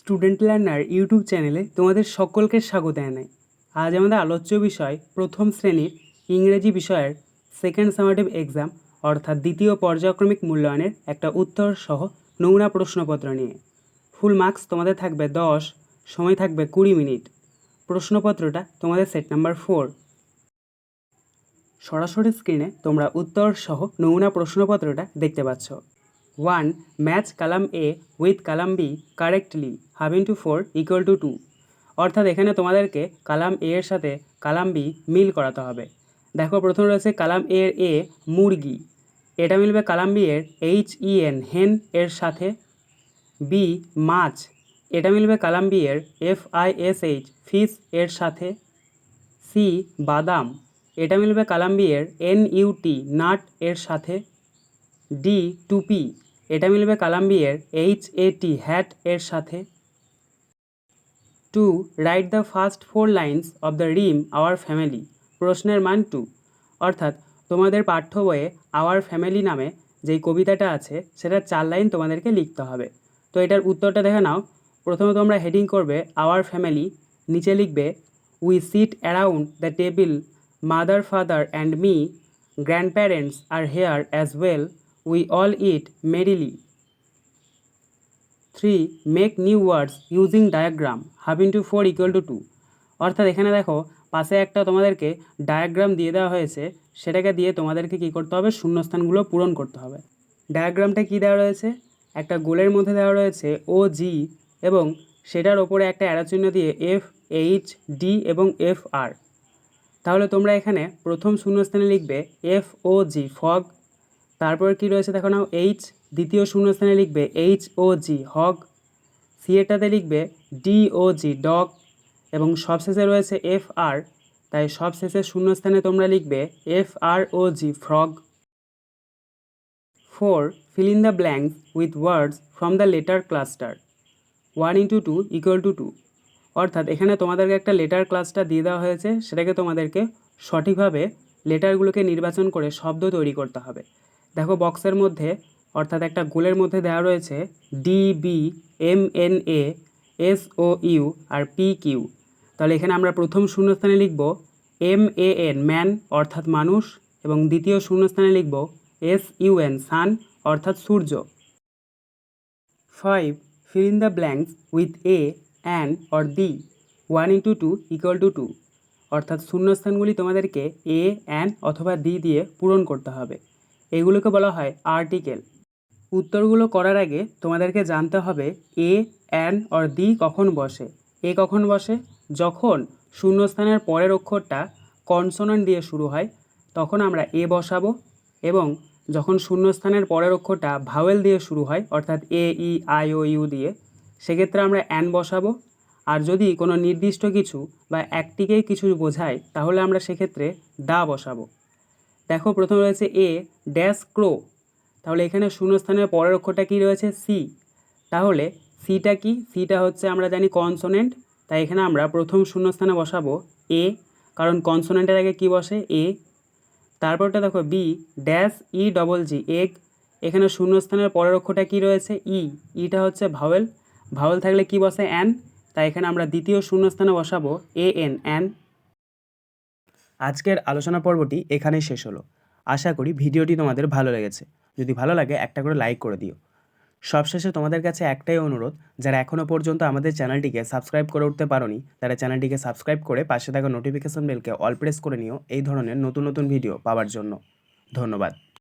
Student learner YouTube চ্যানেলে তোমাদের সকলকে স্বাগত জানাই। আজ আমাদের আলোচ্য বিষয় প্রথম শ্রেণীর ইংরেজি বিষয়ের সেকেন্ড সামেটিভ এক্সাম অর্থাৎ দ্বিতীয় পর্যায়ক্রমিক মূল্যায়নের একটা উত্তর সহ নমুনা প্রশ্নপত্র নিয়ে। ফুল মার্কস তোমাদের থাকবে 10, সময় থাকবে 20 মিনিট। প্রশ্নপত্রটা তোমাদের সেট নাম্বার 4। সরাসরি স্ক্রিনে তোমরা উত্তর সহ নমুনা প্রশ্নপত্রটা দেখতে পাচ্ছ। 1. Match column A with column B correctly having two 4 equal to 2। অর্থাৎ এখানে তোমাদেরকে কলাম এ এর সাথে কলাম বি মিল করাতে হবে। দেখো প্রথম রয়েছে কলাম এর এ মুরগি, এটা মিলবে কলাম বি এর HEN হেন এর সাথে। বি মাছ, এটা মিলবে কলাম বি এর FISH ফিশ এর সাথে। সি বাদাম, এটা মিলবে কলাম বি এর NUT নাট এর সাথে। ডি টুপি, এটা মিলবে কলাম বি এর HAT হ্যাট এর সাথে। 2. Write the first 4 lines of the rhyme our family. প্রশ্নের মান 2। অর্থাৎ তোমাদের পাঠ্য বইয়ে আওয়ার ফ্যামিলি নামে যেই কবিতাটা আছে সেটা 4 লাইন তোমাদেরকে লিখতে হবে। তো এটার উত্তরটা দেখে নাও। প্রথমে তোমরা হেডিং করবে আওয়ার ফ্যামিলি, নিচে লিখবে we sit around the table, mother father and me, grandparents are here as well, we all eat merrily. 3. Make new words using diagram having two 4 equal to 2। অর্থাৎ এখানে দেখো পাশে একটা তোমাদেরকে ডায়াগ্রাম দিয়ে দেওয়া হয়েছে, সেটাকে দিয়ে তোমাদেরকে কী করতে হবে, শূন্যস্থানগুলো পূরণ করতে হবে। ডায়াগ্রামটা কী দেওয়া রয়েছে, একটা গোলের মধ্যে দেওয়া রয়েছে OG এবং সেটার ওপরে একটা অ্যারো চিহ্ন দিয়ে FHD এবং FR। তাহলে তোমরা এখানে প্রথম শূন্যস্থানে লিখবে FOG ফগ, তারপর কি রয়েছে দেখো নাও H, দ্বিতীয় শূন্যস্থানে লিখবে HOG হগ, সি এটাতে লিখবে DOG ডগ এবং সবশেষে রয়েছে FR, তাই সবশেষে শূন্যস্থানে তোমরা লিখবে FROG frog. 4. fill in the blanks with words from the letter cluster 1 into 2 equal to 2। অর্থাৎ এখানে তোমাদেরকে একটা লেটার ক্লাসটা দিয়ে দেওয়া হয়েছে, সেটাকে তোমাদেরকে সঠিকভাবে লেটারগুলোকে নির্বাচন করে শব্দ তৈরি করতে হবে। দেখো বক্সের মধ্যে অর্থাৎ একটা গোলের মধ্যে দেওয়া রয়েছে DB MNA SOU আর PQ। তাহলে এখানে আমরা প্রথম শূন্যস্থানে লিখব MAN ম্যান অর্থাৎ মানুষ এবং দ্বিতীয় শূন্যস্থানে লিখব SUN সান অর্থাৎ সূর্য। 5. fill in the blanks with a, an or the 1 into 2 equal to 2। অর্থাৎ শূন্যস্থানগুলি তোমাদেরকে এ, অ্যান অথবা দি দিয়ে পূরণ করতে হবে। এগুলোকে বলা হয় আর্টিকেল। উত্তরগুলো করার আগে তোমাদেরকে জানতে হবে এ, অ্যান অর দি কখন বসে। এ কখন বসে, যখন শূন্যস্থানের পরের অক্ষরটা কনসোনেন্ট দিয়ে শুরু হয় তখন আমরা এ বসাবো, এবং যখন শূন্যস্থানের পরের অক্ষরটা ভাওয়েল দিয়ে শুরু হয় অর্থাৎ AEIOU দিয়ে, সেক্ষেত্রে আমরা অ্যান বসাবো। আর যদি কোনো নির্দিষ্ট কিছু বা একটিকেই কিছু বোঝায় তাহলে আমরা সেক্ষেত্রে দা বসাবো। দেখো প্রথমে রয়েছে এ ড্যাশ ক্রো, তাহলে এখানে শূন্যস্থানের পরের অক্ষরটা কী রয়েছে সি, তাহলে সিটা কি, সিটা হচ্ছে আমরা জানি কনসোনেন্ট, তাই এখানে আমরা প্রথম শূন্যস্থানে বসাবো এ, কারণ কনসোনেন্টের আগে কি বসে এ। তারপরটা দেখো বি ড্যাশ EGG এগ, এখানে শূন্যস্থানের পরের অক্ষরটা কী রয়েছে ই, ইটা হচ্ছে ভাওয়েল, ভাওয়েল থাকলে কি বসে অ্যান, তাই এখানে আমরা দ্বিতীয় শূন্যস্থানে বসাবো AN অ্যান। আজকের আলোচনা পর্বটি এখানেই শেষ হলো। আশা করি ভিডিওটি তোমাদের ভালো লেগেছে। যদি ভালো লাগে একটা করে লাইক করে দিও। সবশেষে তোমাদের কাছে একটাই অনুরোধ, যারা এখনও পর্যন্ত আমাদের চ্যানেলটিকে সাবস্ক্রাইব করে উঠতে পারোনি তারা চ্যানেলটিকে সাবস্ক্রাইব করে পাশে থাকা নোটিফিকেশন বেলকে অল প্রেস করে নিও এই ধরনের নতুন নতুন ভিডিও পাওয়ার জন্য। ধন্যবাদ।